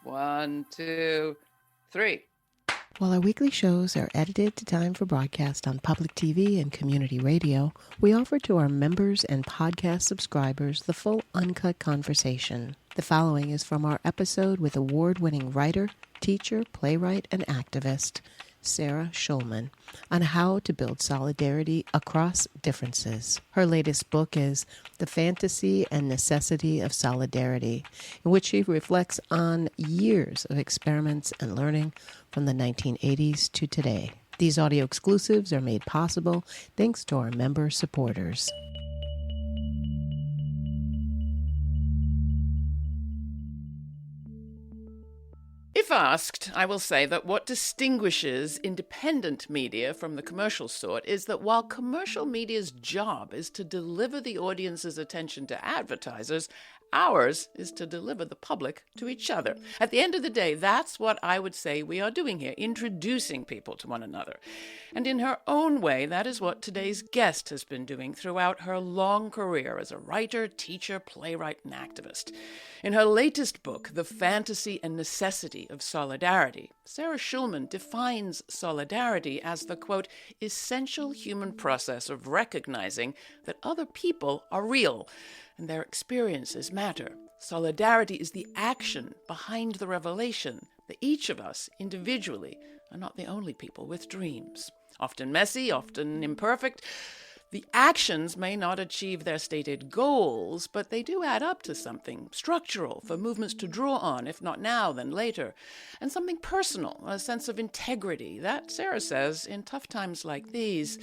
One, two, three. While our weekly shows are edited to time for broadcast on public TV and community radio, we offer to our members and podcast subscribers the full uncut conversation. The following is from our episode with award-winning writer, teacher, playwright, and activist, Sarah Schulman, on how to build solidarity across differences. Her latest book is The Fantasy and Necessity of Solidarity, in which she reflects on years of experiments and learning from the 1980s to today. These audio exclusives are made possible thanks to our member supporters. If asked, I will say that what distinguishes independent media from the commercial sort is that while commercial media's job is to deliver the audience's attention to advertisers, ours is to deliver the public to each other. At the end of the day, that's what I would say we are doing here, introducing people to one another. And in her own way, that is what today's guest has been doing throughout her long career as a writer, teacher, playwright, and activist. In her latest book, The Fantasy and Necessity of Solidarity, Sarah Schulman defines solidarity as the, quote, essential human process of recognizing that other people are real and their experiences matter. Solidarity is the action behind the revelation that each of us, individually, are not the only people with dreams. Often messy, often imperfect, the actions may not achieve their stated goals, but they do add up to something structural for movements to draw on, if not now, then later. And something personal, a sense of integrity. That, Sarah says, in tough times like these,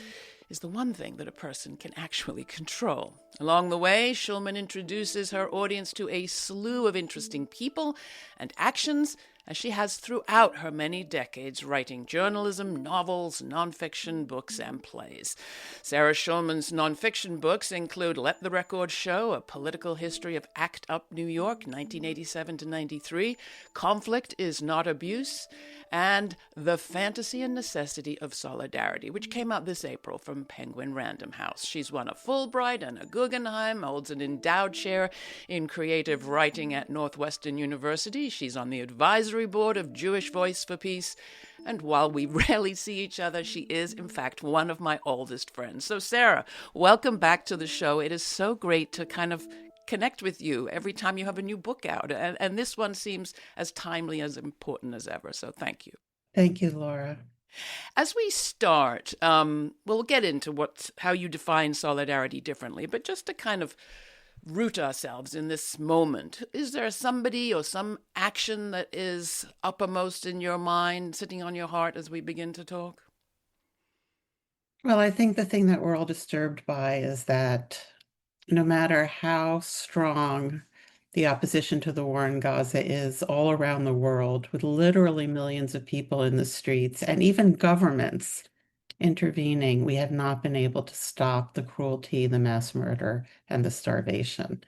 is the one thing that a person can actually control. Along the way, Schulman introduces her audience to a slew of interesting people and actions, as she has throughout her many decades writing journalism, novels, nonfiction, books, and plays. Sarah Schulman's nonfiction books include Let the Record Show, A Political History of ACT UP New York, 1987 to 93, Conflict is Not Abuse, and The Fantasy and Necessity of Solidarity, which came out this April from Penguin Random House. She's won a Fulbright and a Guggenheim, holds an endowed chair in creative writing at Northwestern University. She's on the advisory board of Jewish Voice for Peace. And while we rarely see each other, she is, in fact, one of my oldest friends. So, Sarah, welcome back to the show. It is so great to kind of connect with you every time you have a new book out. And this one seems as timely, as important as ever. So thank you. Thank you, Laura. As we start, we'll get into how you define solidarity differently, but just to kind of root ourselves in this moment, is there somebody or some action that is uppermost in your mind, sitting on your heart as we begin to talk? Well, I think the thing that we're all disturbed by is that no matter how strong the opposition to the war in Gaza is all around the world, with literally millions of people in the streets and even governments intervening, we have not been able to stop the cruelty, the mass murder, and the starvation.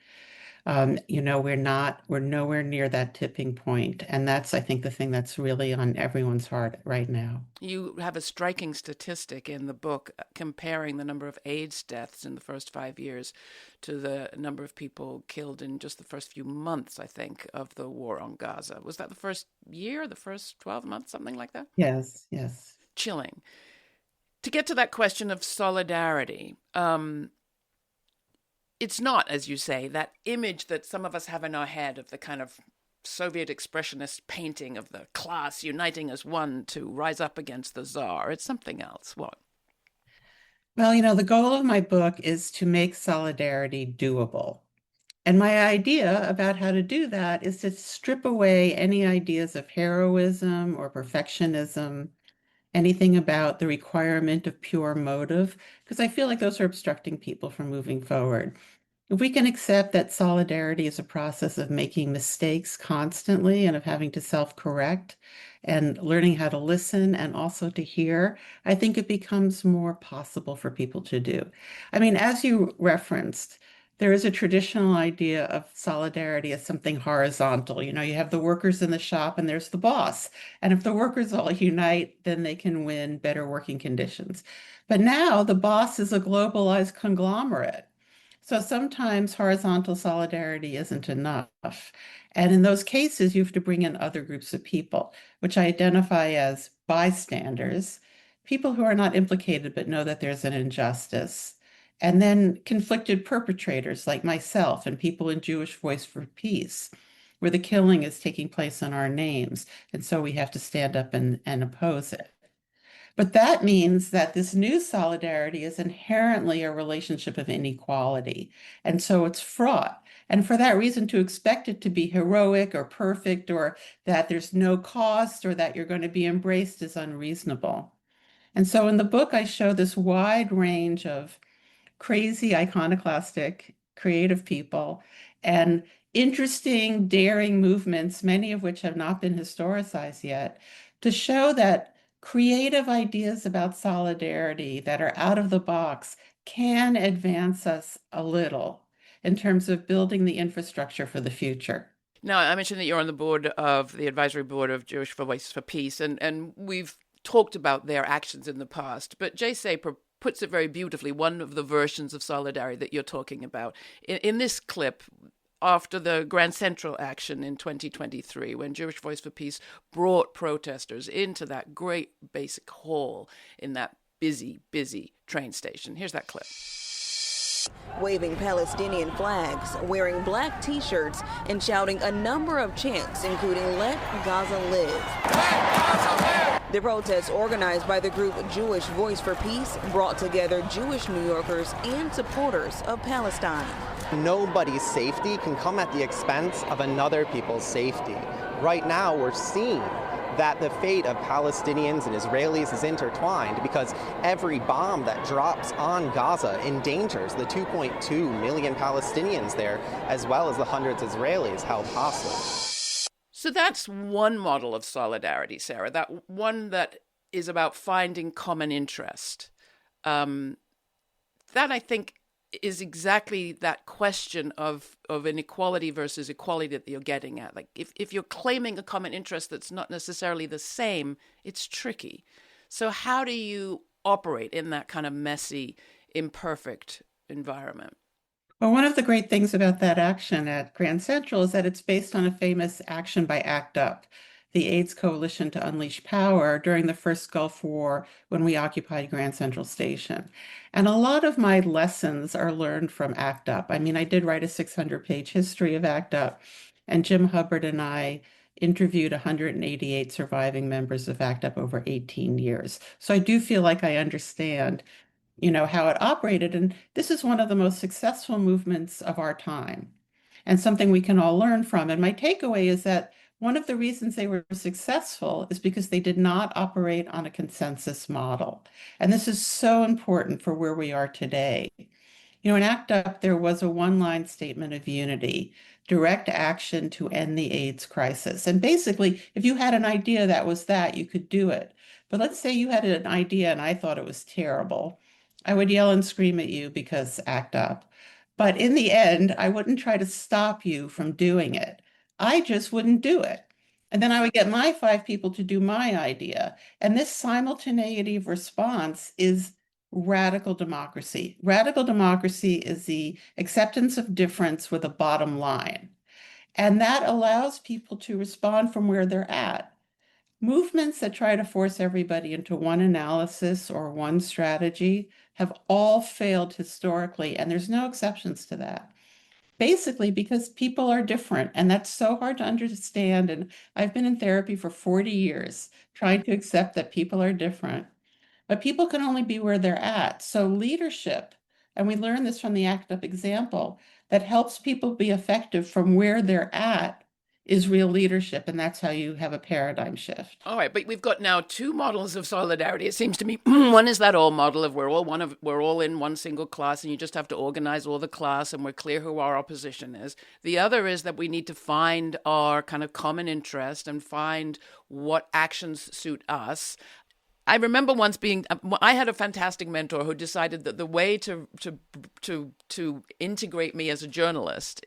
We're nowhere near that tipping point. And that's, I think, the thing that's really on everyone's heart right now. You have a striking statistic in the book comparing the number of AIDS deaths in the first 5 years to the number of people killed in just the first few months, I think, of the war on Gaza. Was that the first year, the first 12 months, something like that? Yes, yes. Chilling. To get to that question of solidarity, it's not, as you say, that image that some of us have in our head of the kind of Soviet expressionist painting of the class uniting as one to rise up against the Tsar. It's something else. What? Well, the goal of my book is to make solidarity doable. And my idea about how to do that is to strip away any ideas of heroism or perfectionism, anything about the requirement of pure motive, because I feel like those are obstructing people from moving forward. If we can accept that solidarity is a process of making mistakes constantly and of having to self-correct and learning how to listen and also to hear, I think it becomes more possible for people to do. I mean, as you referenced, there is a traditional idea of solidarity as something horizontal. You have the workers in the shop and there's the boss. And if the workers all unite, then they can win better working conditions. But now the boss is a globalized conglomerate. So sometimes horizontal solidarity isn't enough. And in those cases, you have to bring in other groups of people, which I identify as bystanders, people who are not implicated but know that there's an injustice. And then conflicted perpetrators like myself and people in Jewish Voice for Peace, where the killing is taking place in our names. And so we have to stand up and oppose it. But that means that this new solidarity is inherently a relationship of inequality. And so it's fraught. And for that reason, to expect it to be heroic or perfect or that there's no cost or that you're going to be embraced is unreasonable. And so in the book, I show this wide range of crazy, iconoclastic, creative people and interesting, daring movements, many of which have not been historicized yet, to show that creative ideas about solidarity that are out of the box can advance us a little in terms of building the infrastructure for the future. Now, I mentioned that you're on the board of the advisory board of Jewish Voice for Peace, and we've talked about their actions in the past, but Jay Saper puts it very beautifully, one of the versions of solidarity that you're talking about. In this clip, after the Grand Central action in 2023, when Jewish Voice for Peace brought protesters into that great basic hall in that busy, busy train station. Here's that clip. Waving Palestinian flags, wearing black T-shirts, and shouting a number of chants, including "Let Gaza live." Let Gaza live! The protest, organized by the group Jewish Voice for Peace, brought together Jewish New Yorkers and supporters of Palestine. Nobody's safety can come at the expense of another people's safety. Right now, we're seeing that the fate of Palestinians and Israelis is intertwined because every bomb that drops on Gaza endangers the 2.2 million Palestinians there, as well as the hundreds of Israelis held hostage. So that's one model of solidarity, Sarah, that one that is about finding common interest. That, I think, is exactly that question of inequality versus equality that you're getting at. Like, if you're claiming a common interest that's not necessarily the same, it's tricky. So how do you operate in that kind of messy, imperfect environment? Well, one of the great things about that action at Grand Central is that it's based on a famous action by ACT UP, the AIDS Coalition to Unleash Power, during the first Gulf War when we occupied Grand Central Station. And a lot of my lessons are learned from ACT UP. I mean, I did write a 600-page history of ACT UP, and Jim Hubbard and I interviewed 188 surviving members of ACT UP over 18 years. So I do feel like I understand how it operated. And this is one of the most successful movements of our time and something we can all learn from. And my takeaway is that one of the reasons they were successful is because they did not operate on a consensus model. And this is so important for where we are today. In ACT UP, there was a one-line statement of unity, direct action to end the AIDS crisis. And basically, if you had an idea that was that, you could do it. But let's say you had an idea and I thought it was terrible. I would yell and scream at you because ACT UP. But in the end, I wouldn't try to stop you from doing it. I just wouldn't do it. And then I would get my 5 people to do my idea. And this simultaneity of response is radical democracy. Radical democracy is the acceptance of difference with a bottom line. And that allows people to respond from where they're at. Movements that try to force everybody into one analysis or one strategy have all failed historically, and there's no exceptions to that. Basically, because people are different, and that's so hard to understand. And I've been in therapy for 40 years trying to accept that people are different, but people can only be where they're at. So leadership, and we learn this from the ACT UP example, that helps people be effective from where they're at is real leadership, and that's how you have a paradigm shift. All right, but we've got now 2 models of solidarity, it seems to me. One is that old model of we're all in one single class, and you just have to organize all the class, and we're clear who our opposition is. The other is that we need to find our kind of common interest and find what actions suit us. I remember once I had a fantastic mentor who decided that the way to integrate me as a journalist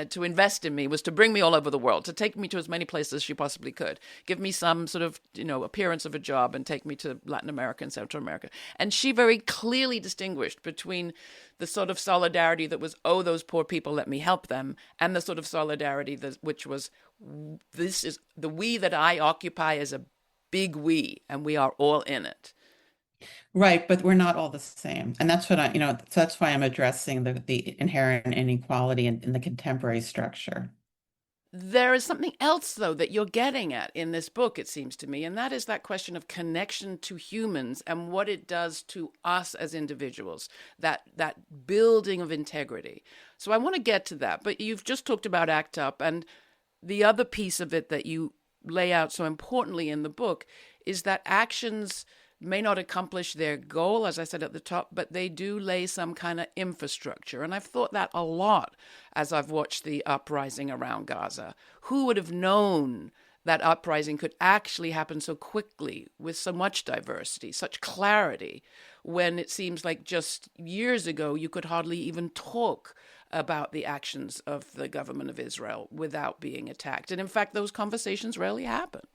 to invest in me was to bring me all over the world, to take me to as many places as she possibly could, give me some sort of, appearance of a job and take me to Latin America and Central America. And she very clearly distinguished between the sort of solidarity that was, oh, those poor people, let me help them, and the sort of solidarity which was, this is the we that I occupy as a big we, and we are all in it. Right, but we're not all the same. And that's what so that's why I'm addressing the inherent inequality in the contemporary structure. There is something else, though, that you're getting at in this book, it seems to me, and that is that question of connection to humans and what it does to us as individuals, that building of integrity. So I want to get to that, but you've just talked about ACT UP, and the other piece of it that you lay out so importantly in the book is that actions may not accomplish their goal, as I said at the top, but they do lay some kind of infrastructure. And I've thought that a lot as I've watched the uprising around Gaza. Who would have known that uprising could actually happen so quickly with so much diversity, such clarity, when it seems like just years ago you could hardly even talk about the actions of the government of Israel without being attacked. And in fact, those conversations rarely happened.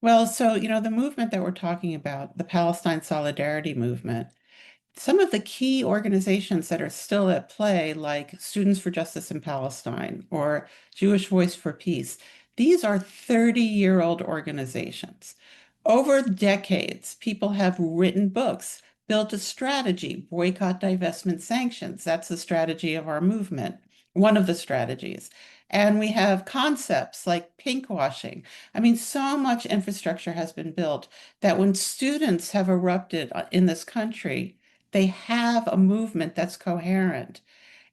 Well, so, the movement that we're talking about, the Palestine Solidarity Movement, some of the key organizations that are still at play, like Students for Justice in Palestine or Jewish Voice for Peace, these are 30-year-old organizations. Over decades, people have written books, built a strategy, boycott, divestment, sanctions. That's the strategy of our movement, one of the strategies. And we have concepts like pinkwashing. I mean, so much infrastructure has been built that when students have erupted in this country, they have a movement that's coherent.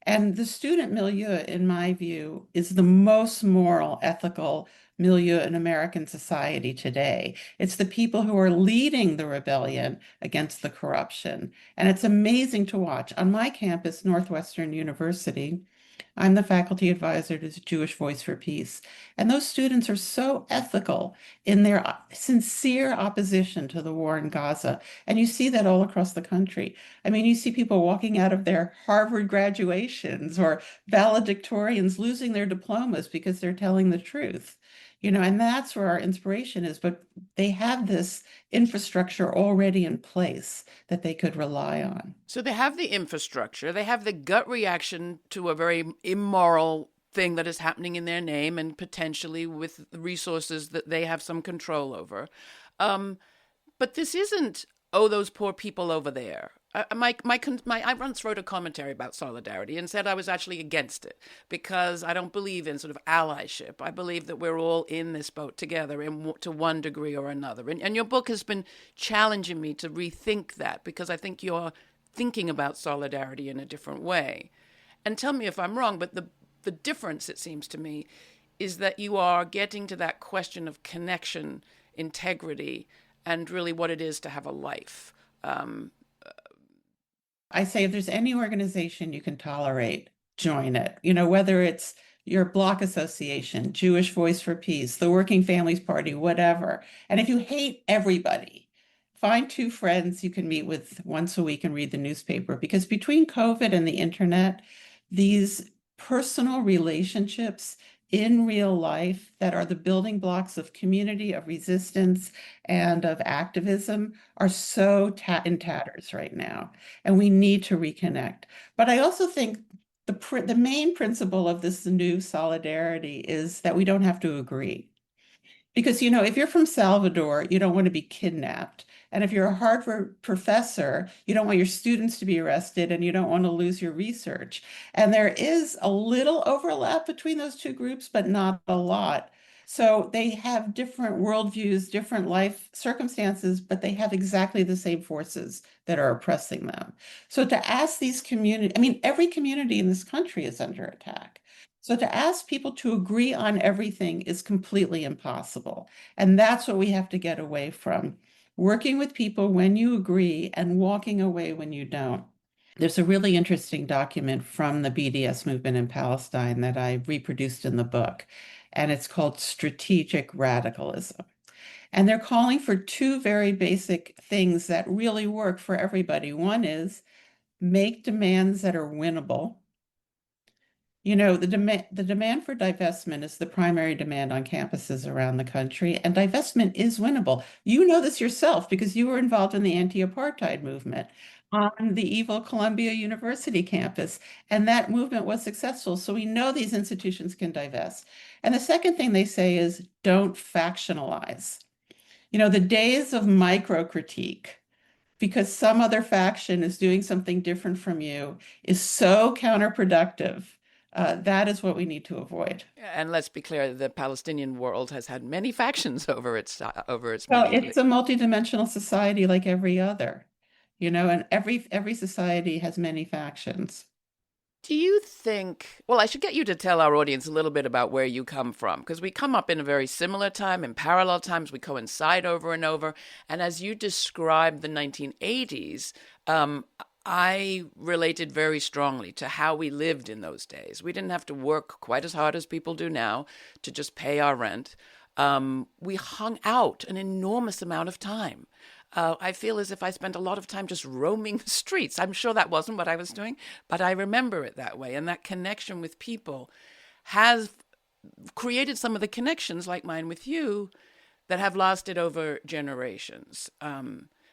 And the student milieu, in my view, is the most moral, ethical milieu in American society today. It's the people who are leading the rebellion against the corruption. And it's amazing to watch. On my campus, Northwestern University, I'm the faculty advisor to Jewish Voice for Peace. And those students are so ethical in their sincere opposition to the war in Gaza. And you see that all across the country. I mean, you see people walking out of their Harvard graduations or valedictorians losing their diplomas because they're telling the truth. And that's where our inspiration is. But they have this infrastructure already in place that they could rely on. So they have the infrastructure, they have the gut reaction to a very immoral thing that is happening in their name and potentially with resources that they have some control over. But this isn't, oh, those poor people over there. I once wrote a commentary about solidarity and said I was actually against it because I don't believe in sort of allyship. I believe that we're all in this boat together to one degree or another. And your book has been challenging me to rethink that because I think you're thinking about solidarity in a different way. And tell me if I'm wrong, but the difference, it seems to me, is that you are getting to that question of connection, integrity, and really what it is to have a life. I say if there's any organization you can tolerate, join it. Whether it's your block association, Jewish Voice for Peace, the Working Families Party, whatever. And if you hate everybody, find two friends you can meet with once a week and read the newspaper. Because between COVID and the internet, these personal relationships in real life that are the building blocks of community, of resistance, and of activism are so in tatters right now. And we need to reconnect. But I also think the main principle of this new solidarity is that we don't have to agree. Because, if you're from Salvador, you don't want to be kidnapped. And if you're a Harvard professor, you don't want your students to be arrested and you don't want to lose your research. And there is a little overlap between those two groups, but not a lot. So they have different worldviews, different life circumstances, but they have exactly the same forces that are oppressing them. So to ask these every community in this country is under attack. So to ask people to agree on everything is completely impossible. And that's what we have to get away from. Working with people when you agree and walking away when you don't. There's a really interesting document from the BDS movement in Palestine that I reproduced in the book, and it's called Strategic Radicalism. And they're calling for two very basic things that really work for everybody. One is make demands that are winnable. The demand for divestment is the primary demand on campuses around the country, and divestment is winnable. You know this yourself because you were involved in the anti-apartheid movement on the evil Columbia University campus, and that movement was successful. So we know these institutions can divest. And the second thing they say is don't factionalize. The days of micro-critique because some other faction is doing something different from you is so counterproductive. That is what we need to avoid. And let's be clear, the Palestinian world has had many factions over its Well, it's a multidimensional society like every other, and every society has many factions. Do you think, well, I should get you to tell our audience a little bit about where you come from, because we come up in a very similar time, in parallel times, we coincide over and over. And as you described the 1980s, I related very strongly to how we lived in those days. We didn't have to work quite as hard as people do now to just pay our rent. We hung out an enormous amount of time. I feel as if I spent a lot of time just roaming the streets. I'm sure that wasn't what I was doing, but I remember it that way. And that connection with people has created some of the connections like mine with you that have lasted over generations.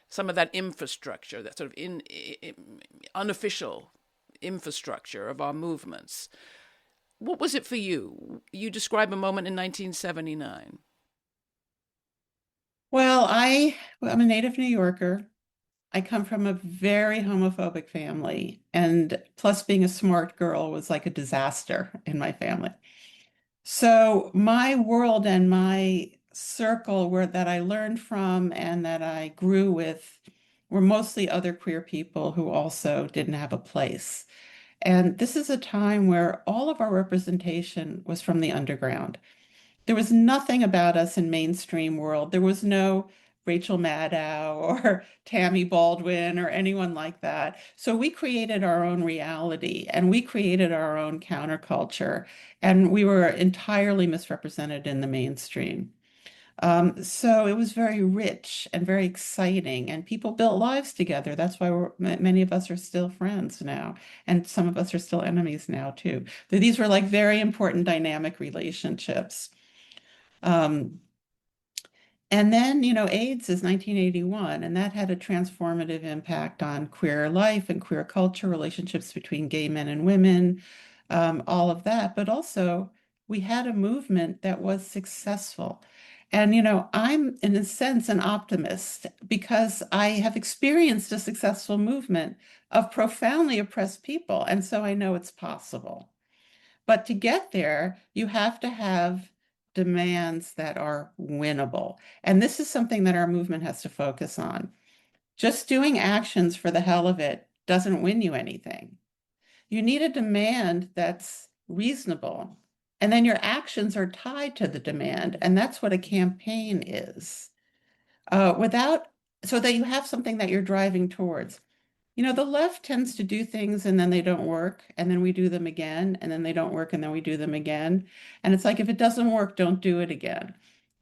Some of that infrastructure, that sort of unofficial infrastructure of our movements. What was it for you? You describe a moment in 1979. Well, I'm a native New Yorker. I come from a very homophobic family, and plus being a smart girl was like a disaster in my family. So my world and my circle that I learned from and that I grew with were mostly other queer people who also didn't have a place. And this is a time where all of our representation was from the underground. There was nothing about us in mainstream world. There was no Rachel Maddow or Tammy Baldwin or anyone like that. So we created our own reality and we created our own counterculture, and we were entirely misrepresented in the mainstream. So it was very rich and very exciting, and people built lives together. That's why many of us are still friends now, and some of us are still enemies now too. These were like very important dynamic relationships. And then, AIDS is 1981, and that had a transformative impact on queer life and queer culture, relationships between gay men and women, all of that. But also, we had a movement that was successful. And, I'm, in a sense, an optimist because I have experienced a successful movement of profoundly oppressed people. And so I know it's possible. But to get there, you have to have demands that are winnable. And this is something that our movement has to focus on. Just doing actions for the hell of it doesn't win you anything. You need a demand that's reasonable. And then your actions are tied to the demand. And that's what a campaign is. So that you have something that you're driving towards. The left tends to do things and then they don't work, and then we do them again, and then they don't work, and then we do them again. And it's like, if it doesn't work, don't do it again.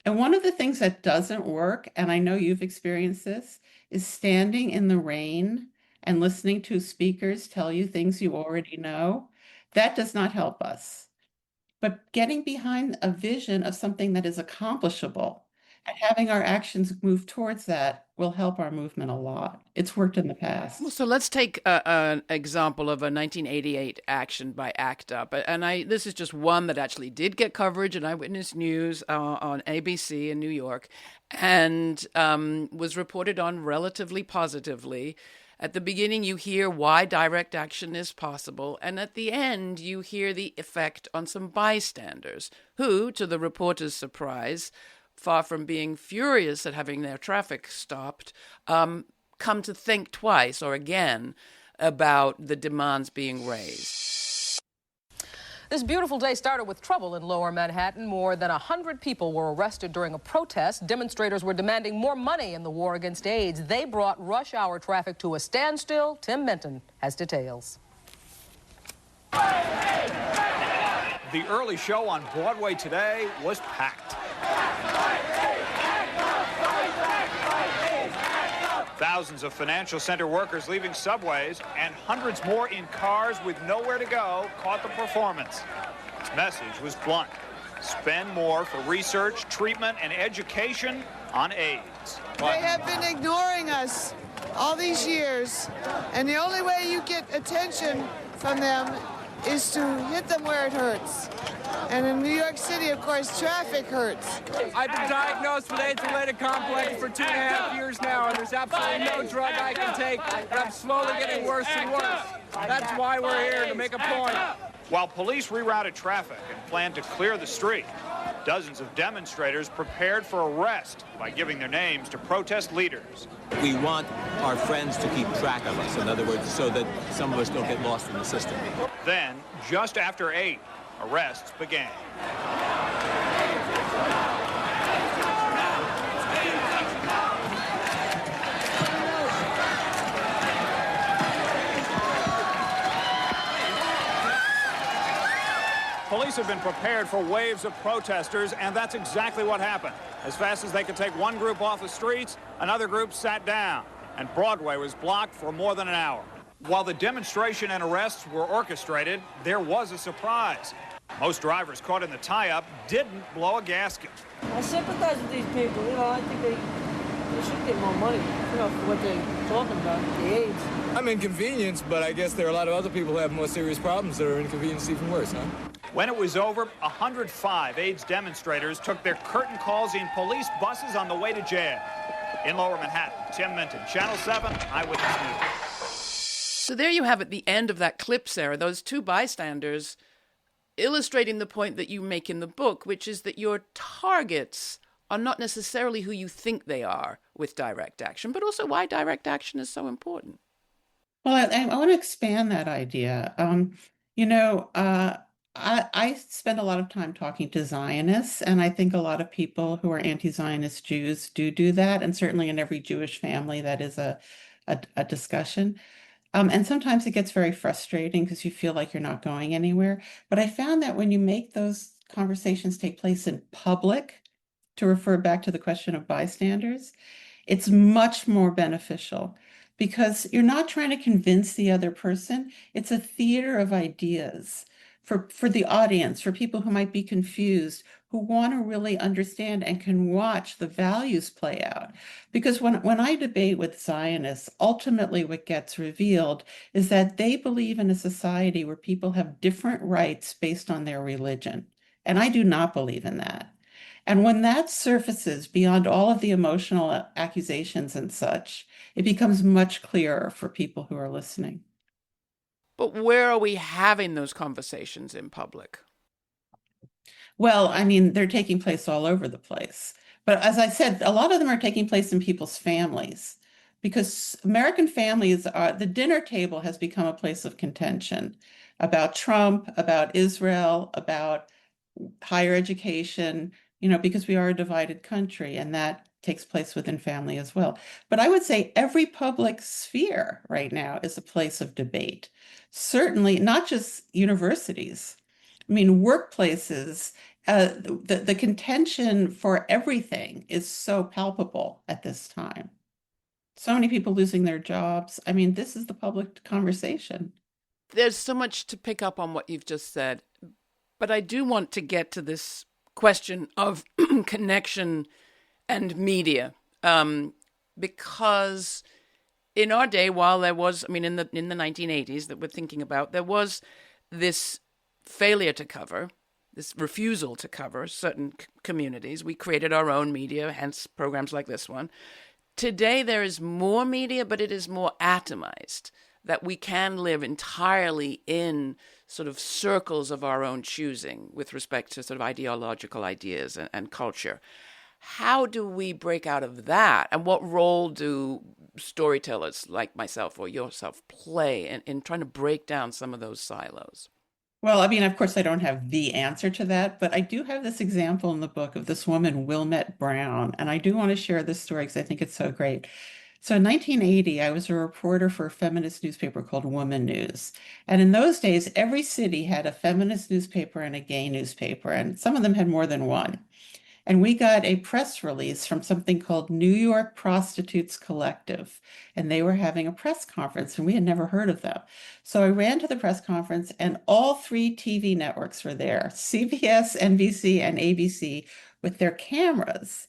And one of the things that doesn't work, and I know you've experienced this, is standing in the rain and listening to speakers tell you things you already know. That does not help us. But getting behind a vision of something that is accomplishable and having our actions move towards that will help our movement a lot. It's worked in the past. Well, so let's take an example of a 1988 action by ACT UP. And this is just one that actually did get coverage in Eyewitness News on ABC in New York and was reported on relatively positively. At the beginning, you hear why direct action is possible, and at the end, you hear the effect on some bystanders who, to the reporter's surprise, far from being furious at having their traffic stopped, come to think twice or again about the demands being raised. This beautiful day started with trouble in Lower Manhattan. More than 100 people were arrested during a protest. Demonstrators were demanding more money in the war against AIDS. They brought rush hour traffic to a standstill. Tim Minton has details. The early show on Broadway today was packed. Thousands of financial center workers leaving subways and hundreds more in cars with nowhere to go caught the performance. Its message was blunt. Spend more for research, treatment, and education on AIDS. They have been ignoring us all these years, and the only way you get attention from them is to hit them where it hurts. And in New York City, of course, traffic hurts. I've been diagnosed with AIDS-related complex for 2.5 years now, and there's absolutely no drug I can take, and I'm slowly getting worse and worse. That's why we're here, to make a point. While police rerouted traffic and planned to clear the street, dozens of demonstrators prepared for arrest by giving their names to protest leaders. We want our friends to keep track of us, in other words, so that some of us don't get lost in the system. Then, just after 8, arrests began. Police have been prepared for waves of protesters, and that's exactly what happened. As fast as they could take one group off the streets, another group sat down, and Broadway was blocked for more than an hour. While the demonstration and arrests were orchestrated, there was a surprise. Most drivers caught in the tie-up didn't blow a gasket. I sympathize with these people. I think they should get more money, for what they're talking about, the AIDS. I'm inconvenienced, but I guess there are a lot of other people who have more serious problems that are inconvenienced even worse, huh? When it was over, 105 AIDS demonstrators took their curtain calls in police buses on the way to jail. In Lower Manhattan, Tim Minton, Channel 7, Eyewitness News. So there you have it, the end of that clip, Sarah, those two bystanders illustrating the point that you make in the book, which is that your targets are not necessarily who you think they are with direct action, but also why direct action is so important. Well, I want to expand that idea. I spend a lot of time talking to Zionists, and I think a lot of people who are anti-Zionist Jews do that, and certainly in every Jewish family that is a discussion. And sometimes it gets very frustrating because you feel like you're not going anywhere. But I found that when you make those conversations take place in public, to refer back to the question of bystanders, it's much more beneficial because you're not trying to convince the other person. It's a theater of ideas for the audience, for people who might be confused, who want to really understand and can watch the values play out. Because when I debate with Zionists, ultimately what gets revealed is that they believe in a society where people have different rights based on their religion. And I do not believe in that. And when that surfaces beyond all of the emotional accusations and such, it becomes much clearer for people who are listening. But where are we having those conversations in public? Well, I mean, they're taking place all over the place. But as I said, a lot of them are taking place in people's families because American families the dinner table has become a place of contention about Trump, about Israel, about higher education, because we are a divided country, and that takes place within family as well. But I would say every public sphere right now is a place of debate. Certainly not just universities. I mean, workplaces, the contention for everything is so palpable at this time. So many people losing their jobs. I mean, this is the public conversation. There's so much to pick up on what you've just said, but I do want to get to this question of connection and media, because in our day, while there was, in the 1980s that we're thinking about, there was this failure to cover, this refusal to cover certain communities. We created our own media, hence programs like this one. Today, there is more media, but it is more atomized, that we can live entirely in sort of circles of our own choosing with respect to sort of ideological ideas and culture. How do we break out of that? And what role do storytellers like myself or yourself play in trying to break down some of those silos? Well, of course, I don't have the answer to that, but I do have this example in the book of this woman, Wilmette Brown, and I do want to share this story because I think it's so great. So in 1980, I was a reporter for a feminist newspaper called Woman News. And in those days, every city had a feminist newspaper and a gay newspaper, and some of them had more than one. And we got a press release from something called New York Prostitutes Collective, and they were having a press conference, and we had never heard of them. So I ran to the press conference, and all three TV networks were there, CBS, NBC, and ABC, with their cameras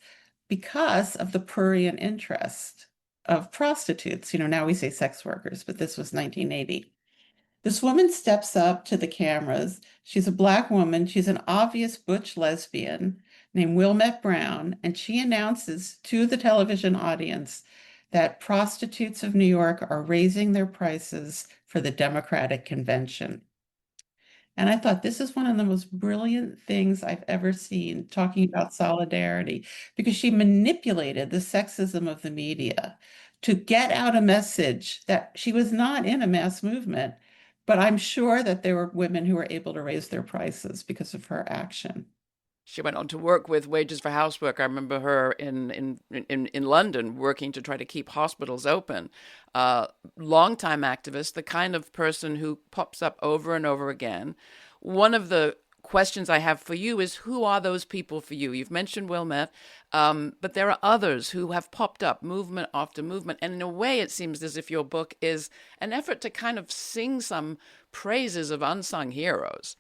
because of the prurient interest of prostitutes. Now we say sex workers, but this was 1980. This woman steps up to the cameras. She's a Black woman. She's an obvious butch lesbian named Wilmette Brown, and she announces to the television audience that prostitutes of New York are raising their prices for the Democratic Convention. And I thought this is one of the most brilliant things I've ever seen talking about solidarity, because she manipulated the sexism of the media to get out a message that she was not in a mass movement, but I'm sure that there were women who were able to raise their prices because of her action. She went on to work with Wages for Housework. I remember her in London working to try to keep hospitals open. Longtime activist, the kind of person who pops up over and over again. One of the questions I have for you is, who are those people for you? You've mentioned Wilmette, but there are others who have popped up movement after movement. And in a way, it seems as if your book is an effort to kind of sing some praises of unsung heroes.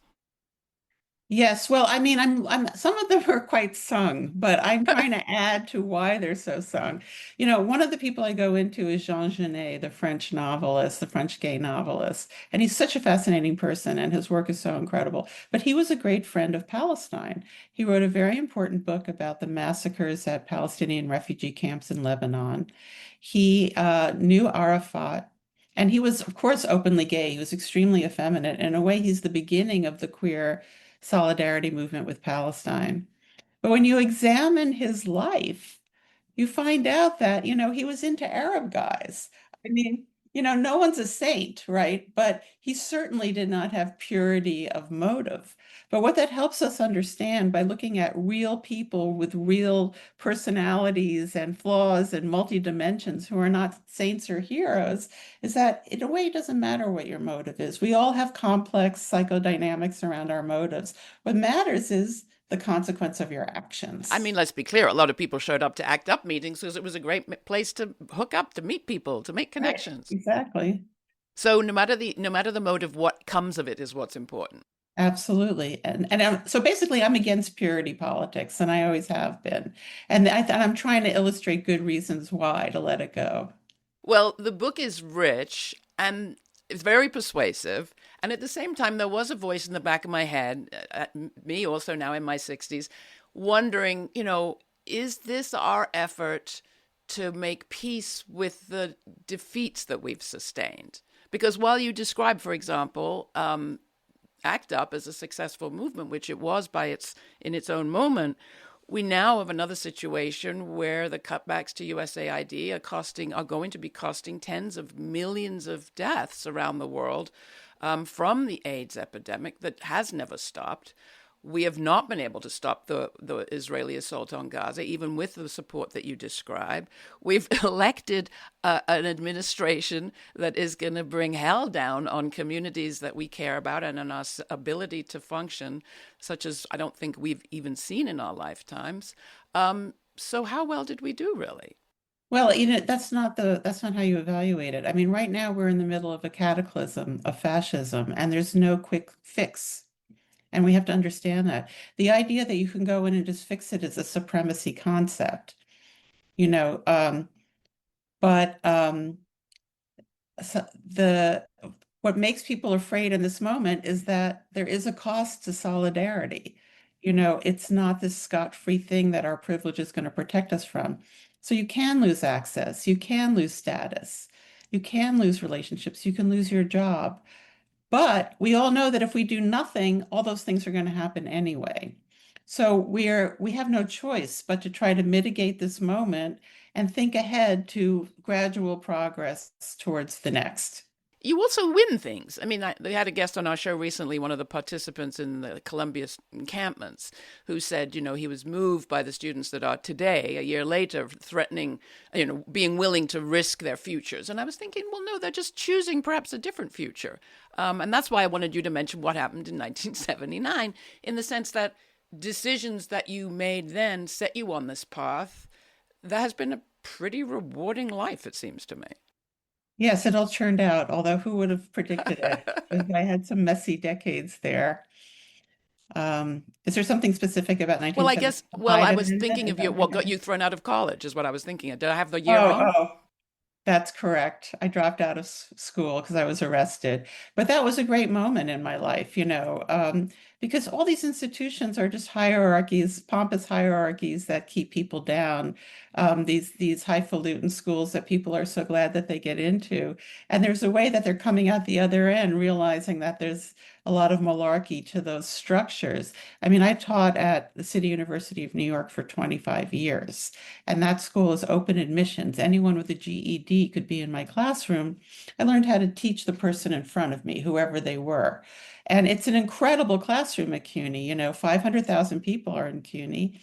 Yes, well, I mean, I'm some of them are quite sung, but I'm trying to add to why they're so sung. One of the people I go into is Jean Genet, the French novelist, the French gay novelist, and he's such a fascinating person, and his work is so incredible. But he was a great friend of Palestine. He wrote a very important book about the massacres at Palestinian refugee camps in Lebanon. He knew Arafat. And he was, of course, openly gay. He was extremely effeminate. In a way, he's the beginning of the queer solidarity movement with Palestine. But when you examine his life, you find out that, he was into Arab guys. I mean, no one's a saint, right? But he certainly did not have purity of motive. But what that helps us understand by looking at real people with real personalities and flaws and multi-dimensions who are not saints or heroes is that, in a way, it doesn't matter what your motive is. We all have complex psychodynamics around our motives. What matters is the consequence of your actions. I mean, let's be clear. A lot of people showed up to ACT UP meetings because it was a great place to hook up, to meet people, to make connections. Right, exactly. So no matter the motive, what comes of it is what's important. Absolutely. So basically, I'm against purity politics, and I always have been. And I'm trying to illustrate good reasons why to let it go. Well, the book is rich and it's very persuasive. And at the same time, there was a voice in the back of my head, me also now in my 60s, wondering, is this our effort to make peace with the defeats that we've sustained? Because while you describe, for example, ACT UP as a successful movement, which it was in its own moment, we now have another situation where the cutbacks to USAID are going to be costing tens of millions of deaths around the world from the AIDS epidemic that has never stopped. We have not been able to stop the Israeli assault on Gaza, even with the support that you describe. We've elected an administration that is going to bring hell down on communities that we care about and on our ability to function, such as I don't think we've even seen in our lifetimes. So how well did we do, really? Well, that's not how you evaluate it. I mean, right now we're in the middle of a cataclysm of fascism, and there's no quick fix. And we have to understand that. The idea that you can go in and just fix it is a supremacy concept, but what makes people afraid in this moment is that there is a cost to solidarity. It's not this scot-free thing that our privilege is going to protect us from. So you can lose access, you can lose status, you can lose relationships, you can lose your job. But we all know that if we do nothing, all those things are going to happen anyway. So we have no choice but to try to mitigate this moment and think ahead to gradual progress towards the next. You also win things. I mean, they had a guest on our show recently, one of the participants in the Columbia encampments, who said, he was moved by the students that are today, a year later, threatening, being willing to risk their futures. And I was thinking, well, no, they're just choosing perhaps a different future. And that's why I wanted you to mention what happened in 1979, in the sense that decisions that you made then set you on this path. That has been a pretty rewarding life, it seems to me. Yes, it all turned out, although who would have predicted it? I had some messy decades there. Is there something specific about 1975? Well, I was that thinking of what got you thrown out of college is what I was thinking. Did I have the year Oh, wrong? oh, that's correct. I dropped out of school because I was arrested. But that was a great moment in my life, because all these institutions are just hierarchies, pompous hierarchies that keep people down. These highfalutin schools that people are so glad that they get into. And there's a way that they're coming out the other end, realizing that there's a lot of malarkey to those structures. I mean, I taught at the City University of New York for 25 years, and that school is open admissions. Anyone with a GED could be in my classroom. I learned how to teach the person in front of me, whoever they were. And it's an incredible classroom at CUNY. 500,000 people are in CUNY.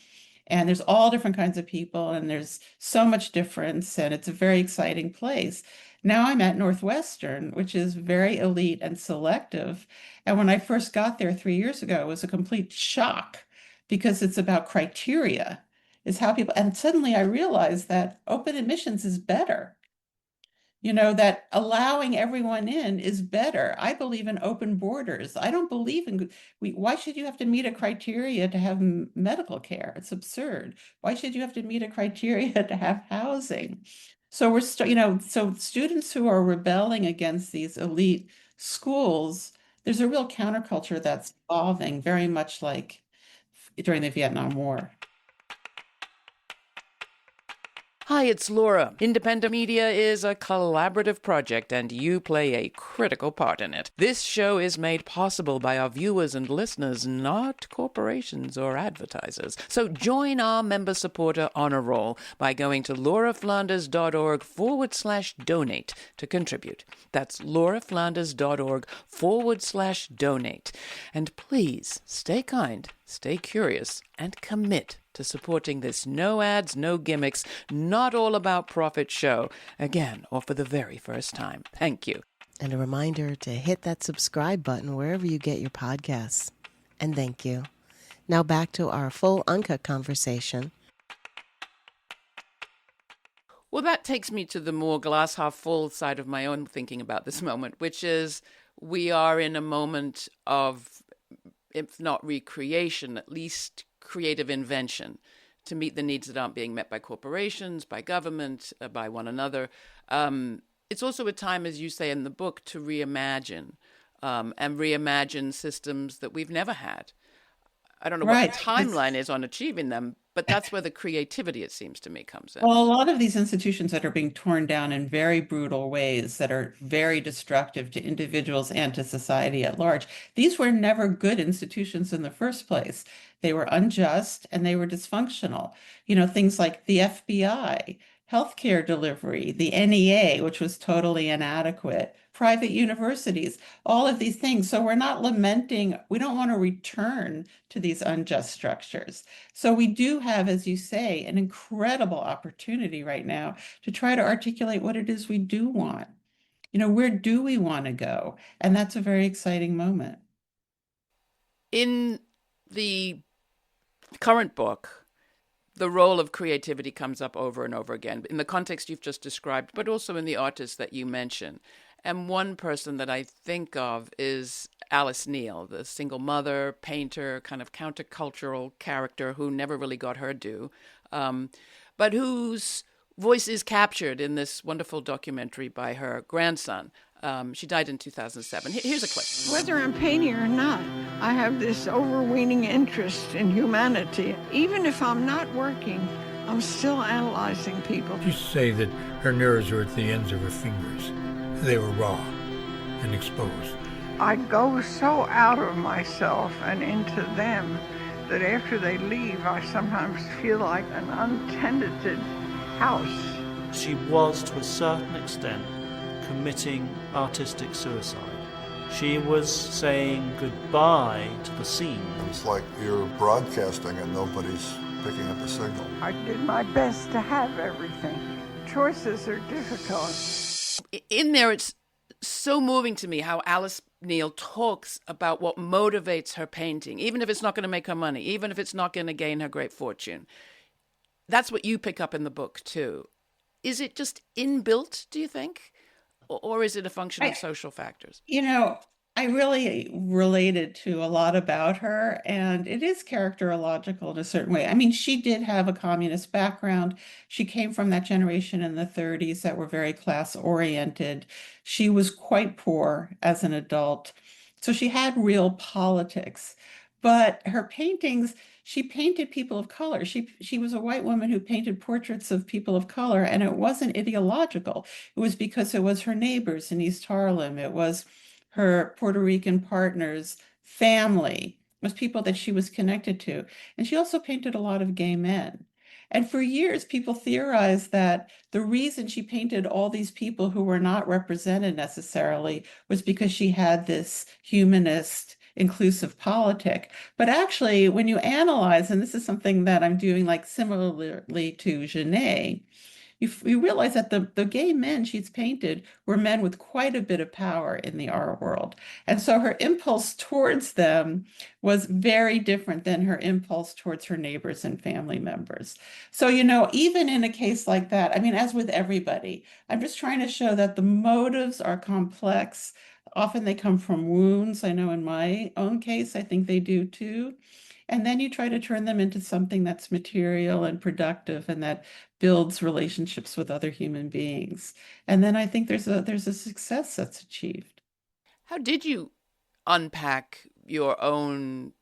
And there's all different kinds of people, and there's so much difference, and it's a very exciting place. Now I'm at Northwestern, which is very elite and selective. And when I first got there 3 years ago, it was a complete shock because it's about criteria, is how people, and suddenly I realized that open admissions is better. That allowing everyone in is better. I believe in open borders. I don't believe in, why should you have to meet a criteria to have medical care? It's absurd. Why should you have to meet a criteria to have housing? So so students who are rebelling against these elite schools, there's a real counterculture that's evolving, very much like during the Vietnam War. Hi, it's Laura. Independent media is a collaborative project, and you play a critical part in it. This show is made possible by our viewers and listeners, not corporations or advertisers. So join our member supporter honor roll by going to lauraflanders.org/donate to contribute. That's lauraflanders.org/donate. And please stay kind, stay curious, and commit to supporting this no ads, no gimmicks, not all about profit show, again, or for the very first time. Thank you. And a reminder to hit that subscribe button wherever you get your podcasts. And thank you. Now back to our full uncut conversation. Well, that takes me to the more glass half full side of my own thinking about this moment, which is we are in a moment of, if not recreation, at least creative invention to meet the needs that aren't being met by corporations, by government, by one another. It's also a time, as you say in the book, to reimagine and reimagine systems that we've never had. I don't know what the timeline is on achieving them, but that's where the creativity, it seems to me, comes in. Well, a lot of these institutions that are being torn down in very brutal ways that are very destructive to individuals and to society at large, these were never good institutions in the first place. They were unjust and they were dysfunctional. Things like the FBI, healthcare delivery, the NEA, which was totally inadequate, private universities, all of these things. So we're not lamenting, we don't want to return to these unjust structures. So we do have, as you say, an incredible opportunity right now to try to articulate what it is we do want. Where do we want to go? And that's a very exciting moment. In the current book, the role of creativity comes up over and over again in the context you've just described, but also in the artists that you mention. And one person that I think of is Alice Neel, the single mother, painter, kind of countercultural character who never really got her due, but whose voice is captured in this wonderful documentary by her grandson. She died in 2007. Here's a clip. Whether I'm painting or not, I have this overweening interest in humanity. Even if I'm not working, I'm still analyzing people. She used to say that her nerves were at the ends of her fingers. They were raw and exposed. I go so out of myself and into them that after they leave, I sometimes feel like an untenanted house. She was, to a certain extent, committing artistic suicide. She was saying goodbye to the scene. It's like you're broadcasting and nobody's picking up the signal. I did my best to have everything. Choices are difficult. In there, it's so moving to me how Alice Neel talks about what motivates her painting, even if it's not going to make her money, even if it's not going to gain her great fortune. That's what you pick up in the book, too. Is it just inbuilt, do you think? Or is it a function of social factors? I really related to a lot about her, and it is characterological in a certain way. I mean, she did have a communist background. She came from that generation in the 30s that were very class-oriented. She was quite poor as an adult, so she had real politics. But her paintings, she painted people of color. She was a white woman who painted portraits of people of color, and it wasn't ideological. It was because it was her neighbors in East Harlem. It was her Puerto Rican partner's family, was people that she was connected to. And she also painted a lot of gay men. And for years, people theorized that the reason she painted all these people who were not represented necessarily was because she had this humanist, inclusive politic. But actually, when you analyze, and this is something that I'm doing like similarly to Genet, you realize that the gay men she's painted were men with quite a bit of power in the art world. And so her impulse towards them was very different than her impulse towards her neighbors and family members. So, even in a case like that, I mean, as with everybody, I'm just trying to show that the motives are complex. Often they come from wounds. I know in my own case, I think they do too. And then you try to turn them into something that's material and productive and that builds relationships with other human beings. And then I think there's a success that's achieved. How did you unpack your own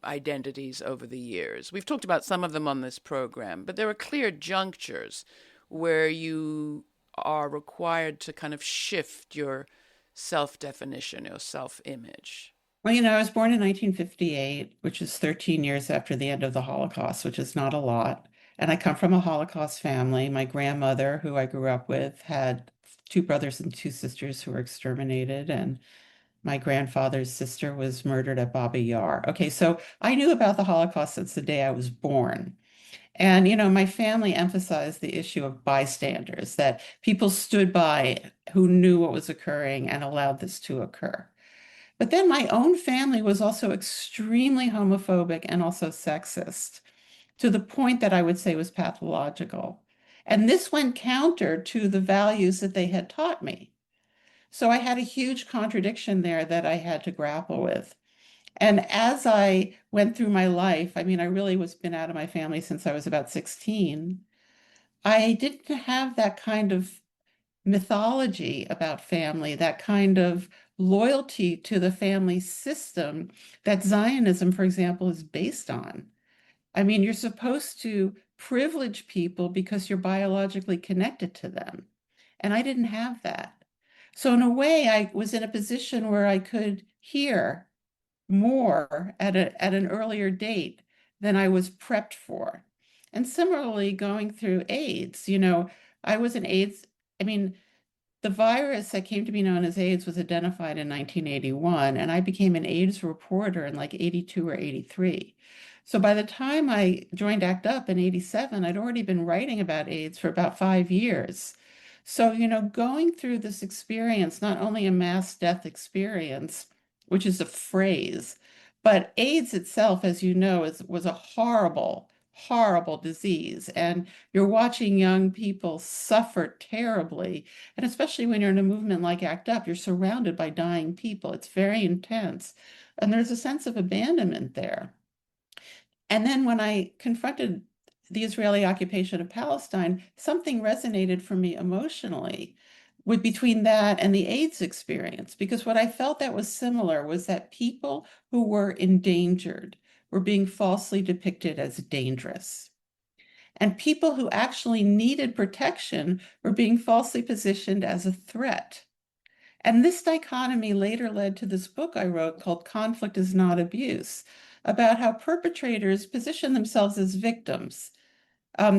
identities over the years? We've talked about some of them on this program, but there are clear junctures where you are required to kind of shift your self-definition, your self-image. Well, I was born in 1958, which is 13 years after the end of the Holocaust, which is not a lot. And I come from a Holocaust family. My grandmother, who I grew up with, had 2 brothers and 2 sisters who were exterminated. And my grandfather's sister was murdered at Baba Yar. Okay, so I knew about the Holocaust since the day I was born. And, my family emphasized the issue of bystanders, that people stood by who knew what was occurring and allowed this to occur. But then my own family was also extremely homophobic and also sexist, to the point that I would say was pathological. And this went counter to the values that they had taught me. So I had a huge contradiction there that I had to grapple with. And as I went through my life, I mean, I really was been out of my family since I was about 16. I didn't have that kind of mythology about family, that kind of loyalty to the family system that Zionism, for example, is based on. I mean, you're supposed to privilege people because you're biologically connected to them. And I didn't have that. So in a way, I was in a position where I could hear more at an earlier date than I was prepped for. And similarly, going through AIDS, I was an AIDS, I mean, the virus that came to be known as AIDS was identified in 1981, and I became an AIDS reporter in like 82 or 83. So by the time I joined ACT UP in 87, I'd already been writing about AIDS for about 5 years. So, going through this experience, not only a mass death experience, which is a phrase, but AIDS itself, as you know, was a horrible, horrible disease. And you're watching young people suffer terribly. And especially when you're in a movement like ACT UP, you're surrounded by dying people. It's very intense. And there's a sense of abandonment there. And then when I confronted the Israeli occupation of Palestine, something resonated for me emotionally with between that and the AIDS experience, because what I felt that was similar was that people who were endangered were being falsely depicted as dangerous. And people who actually needed protection were being falsely positioned as a threat. And this dichotomy later led to this book I wrote called Conflict is Not Abuse, about how perpetrators position themselves as victims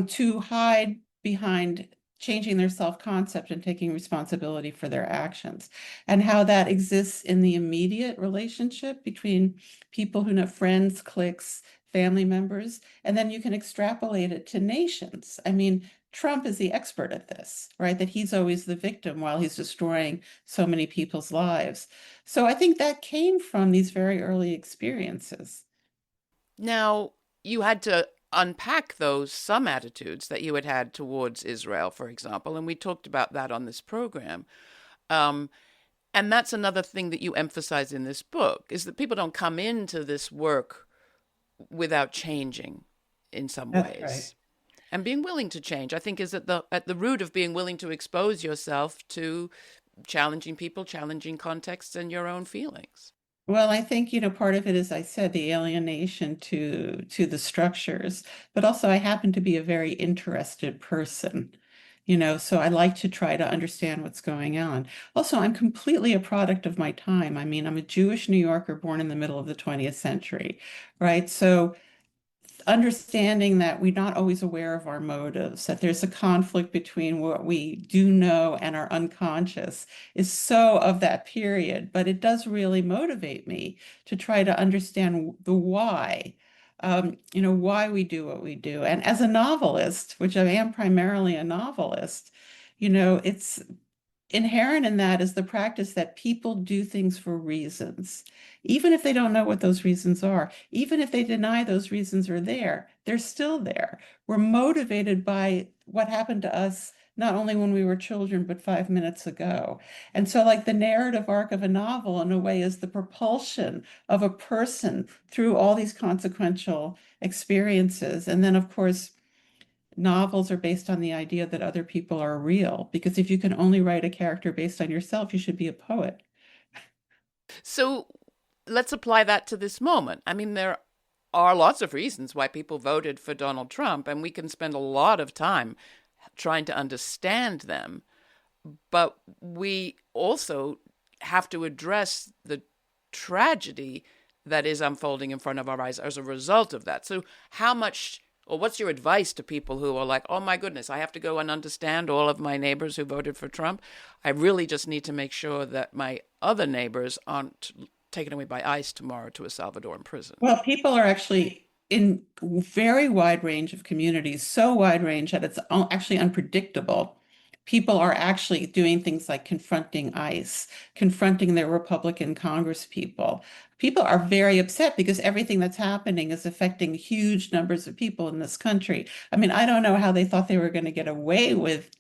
to hide behind changing their self-concept and taking responsibility for their actions, and how that exists in the immediate relationship between people who know friends, cliques, family members, and then you can extrapolate it to nations. I mean, Trump is the expert at this, right? That he's always the victim while he's destroying so many people's lives. So I think that came from these very early experiences. Now, you had to unpack some attitudes that you had had towards Israel, for example, and we talked about that on this program. And that's another thing that you emphasize in this book, is that people don't come into this work without changing in some ways. Right. And being willing to change, I think, is at the root of being willing to expose yourself to challenging people, challenging contexts, and your own feelings. Well, I think, part of it is, I said, the alienation to the structures, but also I happen to be a very interested person, so I like to try to understand what's going on. Also, I'm completely a product of my time. I mean, I'm a Jewish New Yorker born in the middle of the 20th century, right? So understanding that we're not always aware of our motives, that there's a conflict between what we do know and our unconscious is so of that period, but it does really motivate me to try to understand the why, why we do what we do. And as a novelist, which I am primarily a novelist, it's inherent in that is the practice that people do things for reasons, even if they don't know what those reasons are, even if they deny those reasons are there, they're still there. We're motivated by what happened to us, not only when we were children, but 5 minutes ago. And so, like, the narrative arc of a novel, in a way, is the propulsion of a person through all these consequential experiences. And then, of course, novels are based on the idea that other people are real, because if you can only write a character based on yourself, you should be a poet. So let's apply that to this moment. I mean, there are lots of reasons why people voted for Donald Trump, and we can spend a lot of time trying to understand them. But we also have to address the tragedy that is unfolding in front of our eyes as a result of that. So what's your advice to people who are like, oh my goodness, I have to go and understand all of my neighbors who voted for Trump? I really just need to make sure that my other neighbors aren't taken away by ICE tomorrow to a Salvadoran prison. Well, people are actually in very wide range of communities, so wide range that it's actually unpredictable. People are actually doing things like confronting ICE, confronting their Republican Congresspeople. People are very upset because everything that's happening is affecting huge numbers of people in this country. I mean, I don't know how they thought they were going to get away with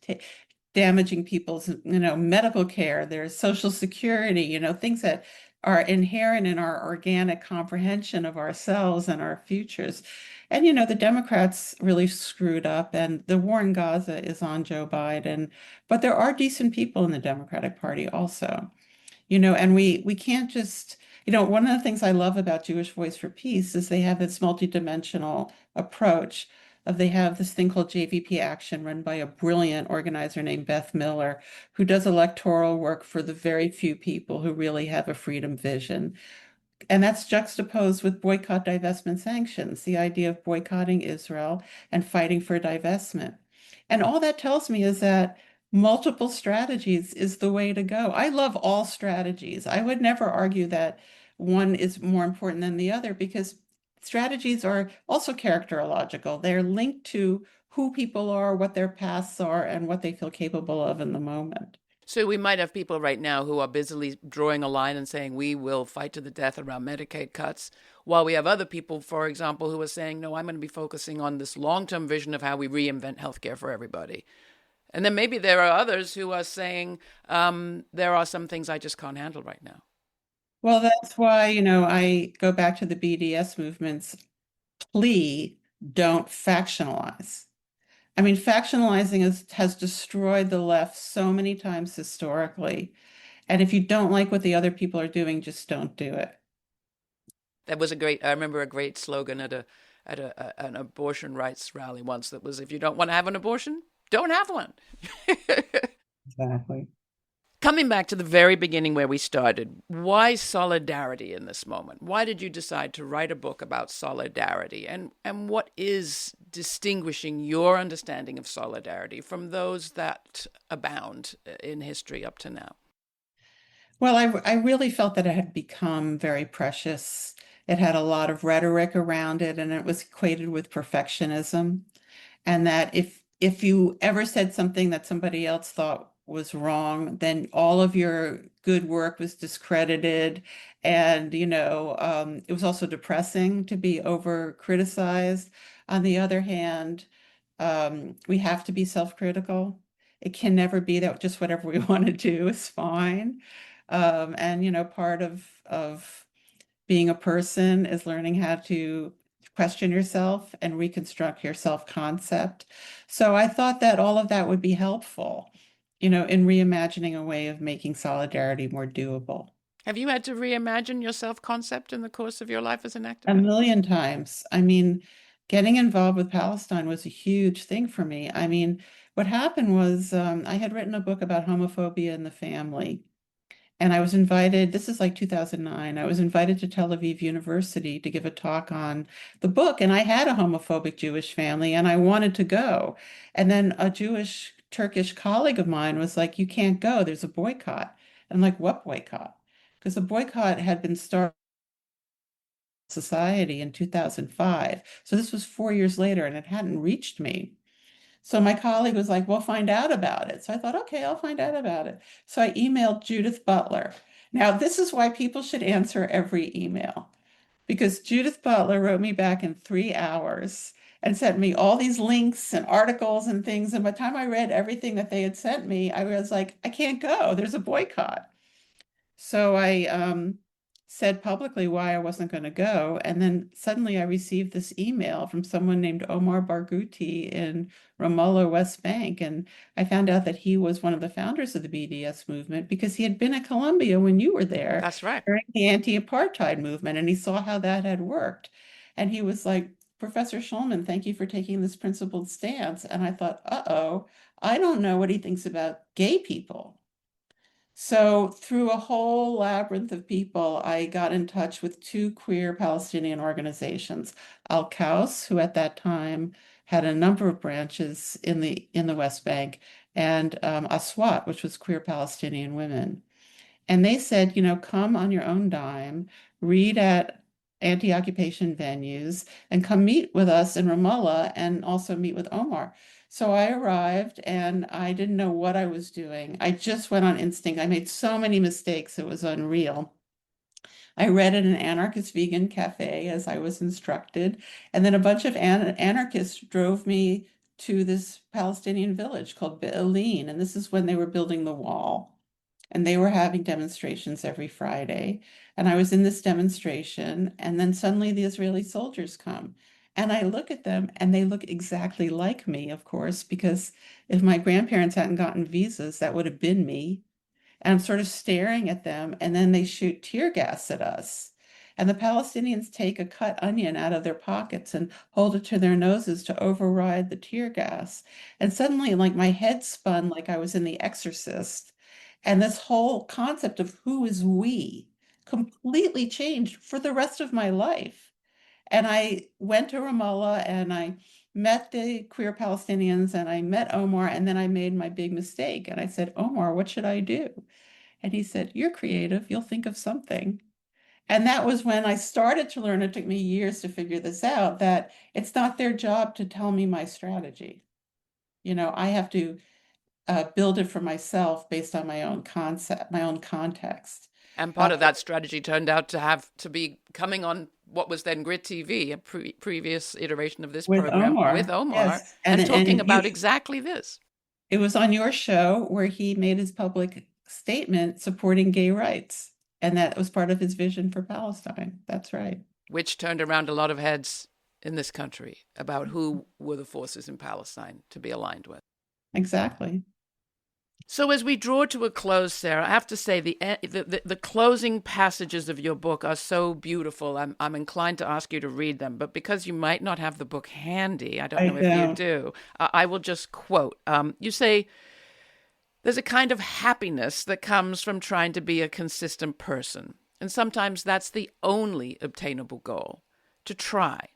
damaging people's, medical care, their Social Security, things that are inherent in our organic comprehension of ourselves and our futures. And, the Democrats really screwed up, and the war in Gaza is on Joe Biden. But there are decent people in the Democratic Party also, and we can't just, one of the things I love about Jewish Voice for Peace is they have this multidimensional approach. They have this thing called JVP Action, run by a brilliant organizer named Beth Miller, who does electoral work for the very few people who really have a freedom vision. And that's juxtaposed with boycott, divestment, sanctions, the idea of boycotting Israel and fighting for divestment. And all that tells me is that multiple strategies is the way to go. I love all strategies. I would never argue that one is more important than the other, because strategies are also characterological. They're linked to who people are, what their pasts are, and what they feel capable of in the moment. So we might have people right now who are busily drawing a line and saying, we will fight to the death around Medicaid cuts, while we have other people, for example, who are saying, no, I'm going to be focusing on this long-term vision of how we reinvent healthcare for everybody. And then maybe there are others who are saying, there are some things I just can't handle right now. Well, that's why, I go back to the BDS movement's plea, don't factionalize. I mean, factionalizing has destroyed the left so many times historically. And if you don't like what the other people are doing, just don't do it. That was I remember a great slogan at an abortion rights rally once that was, if you don't want to have an abortion, don't have one. Exactly. Coming back to the very beginning where we started, why solidarity in this moment? Why did you decide to write a book about solidarity? And what is distinguishing your understanding of solidarity from those that abound in history up to now? Well, I really felt that it had become very precious It had a lot of rhetoric around it, and it was equated with perfectionism. And that if you ever said something that somebody else thought was wrong, then all of your good work was discredited. And, it was also depressing to be over criticized. On the other hand, we have to be self-critical. It can never be that just whatever we want to do is fine. And part of being a person is learning how to question yourself and reconstruct your self-concept. So I thought that all of that would be helpful, in reimagining a way of making solidarity more doable. Have you had to reimagine your self-concept in the course of your life as an A activist? million times. I mean, getting involved with Palestine was a huge thing for me. I mean, what happened was I had written a book about homophobia in the family. And I was invited, this is like 2009, I was invited to Tel Aviv University to give a talk on the book. And I had a homophobic Jewish family and I wanted to go. And then a Jewish Turkish colleague of mine was like, you can't go, there's a boycott. And I'm like, what boycott? Because the boycott had been started in society in 2005. So this was 4 years later and it hadn't reached me. So my colleague was like, well, find out about it. So I thought, okay, I'll find out about it. So I emailed Judith Butler. Now, this is why people should answer every email, because Judith Butler wrote me back in 3 hours and sent me all these links and articles and things. And by the time I read everything that they had sent me, I was like, I can't go. There's a boycott. So I said publicly why I wasn't going to go. And then suddenly I received this email from someone named Omar Barghouti in Ramallah, West Bank. And I found out that he was one of the founders of the BDS movement because he had been at Columbia when you were there. That's right. During the anti-apartheid movement. And he saw how that had worked. And he was like, Professor Schulman, thank you for taking this principled stance. And I thought, uh-oh, I don't know what he thinks about gay people. So through a whole labyrinth of people, I got in touch with 2 queer Palestinian organizations, Al-Qaus, who at that time had a number of branches in the West Bank, and Aswat, which was Queer Palestinian Women. And they said, come on your own dime, read at anti-occupation venues, and come meet with us in Ramallah and also meet with Omar. So I arrived and I didn't know what I was doing. I just went on instinct. I made so many mistakes, it was unreal. I read at an anarchist vegan cafe as I was instructed, and then a bunch of anarchists drove me to this Palestinian village called Be'eline, and this is when they were building the wall. And they were having demonstrations every Friday. And I was in this demonstration, and then suddenly the Israeli soldiers come. And I look at them, and they look exactly like me, of course, because if my grandparents hadn't gotten visas, that would have been me. And I'm sort of staring at them, and then they shoot tear gas at us. And the Palestinians take a cut onion out of their pockets and hold it to their noses to override the tear gas. And suddenly, like, my head spun like I was in The Exorcist. And this whole concept of who is we completely changed for the rest of my life. And I went to Ramallah and I met the queer Palestinians and I met Omar, and then I made my big mistake. And I said, Omar, what should I do? And he said, you're creative, you'll think of something. And that was when I started to learn, it took me years to figure this out, that it's not their job to tell me my strategy. I have to build it for myself based on my own concept, my own context. And part of that strategy turned out to be coming on what was then GRITtv, a previous iteration of this program with Omar, yes. and talking about exactly this. It was on your show where he made his public statement supporting gay rights, and that was part of his vision for Palestine. That's right. Which turned around a lot of heads in this country about who were the forces in Palestine to be aligned with. Exactly. So as we draw to a close, Sarah, I have to say the closing passages of your book are so beautiful. I'm inclined to ask you to read them, but because you might not have the book handy, I don't know if you do, I will just quote. You say, there's a kind of happiness that comes from trying to be a consistent person, and sometimes that's the only obtainable goal, to try.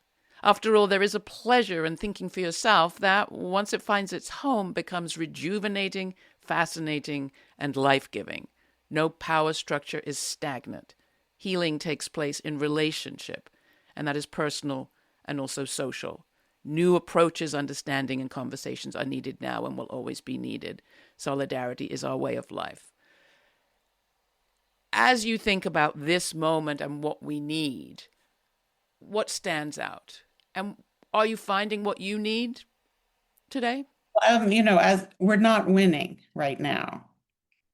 After all, there is a pleasure in thinking for yourself that, once it finds its home, becomes rejuvenating, fascinating, and life-giving. No power structure is stagnant. Healing takes place in relationship, and that is personal and also social. New approaches, understanding, and conversations are needed now and will always be needed. Solidarity is our way of life. As you think about this moment and what we need, what stands out? And are you finding what you need today? As we're not winning right now,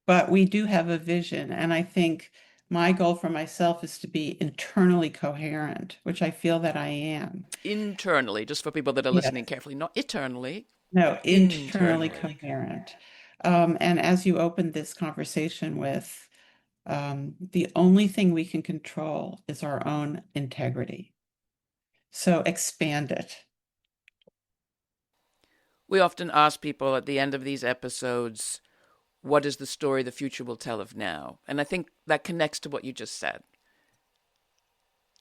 but we do have a vision. And I think my goal for myself is to be internally coherent, which I feel that I am. Internally, just for people that are listening carefully, not eternally. No, internally coherent. And as you opened this conversation with, the only thing we can control is our own integrity. So expand it. We often ask people at the end of these episodes, what is the story the future will tell of now? And I think that connects to what you just said.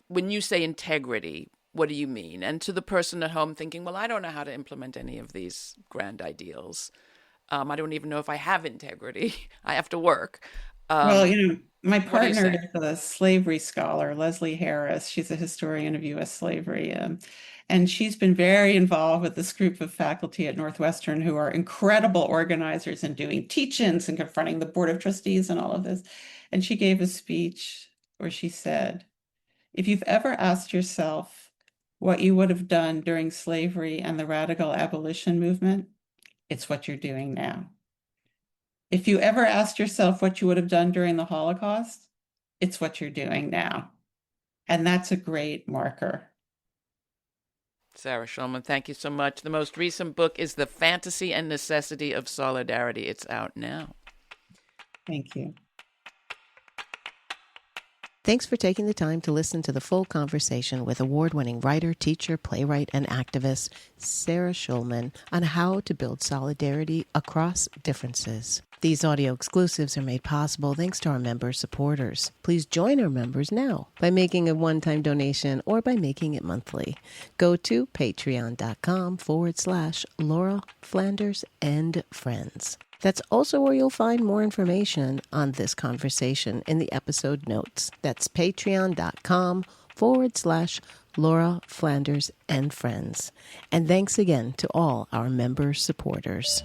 When you say integrity, what do you mean? And to the person at home thinking, well, I don't know how to implement any of these grand ideals. I don't even know if I have integrity. I have to work. My partner is a slavery scholar, Leslie Harris. She's a historian of U.S. slavery. And she's been very involved with this group of faculty at Northwestern who are incredible organizers and doing teach-ins and confronting the Board of Trustees and all of this. And she gave a speech where she said, if you've ever asked yourself what you would have done during slavery and the radical abolition movement, it's what you're doing now. If you ever asked yourself what you would have done during the Holocaust, it's what you're doing now. And that's a great marker. Sarah Schulman, thank you so much. The most recent book is The Fantasy and Necessity of Solidarity. It's out now. Thank you. Thanks for taking the time to listen to the full conversation with award-winning writer, teacher, playwright, and activist Sarah Schulman on how to build solidarity across differences. These audio exclusives are made possible thanks to our member supporters. Please join our members now by making a one-time donation or by making it monthly. Go to patreon.com/Laura Flanders and Friends. That's also where you'll find more information on this conversation in the episode notes. That's patreon.com/Laura Flanders and Friends. And thanks again to all our member supporters.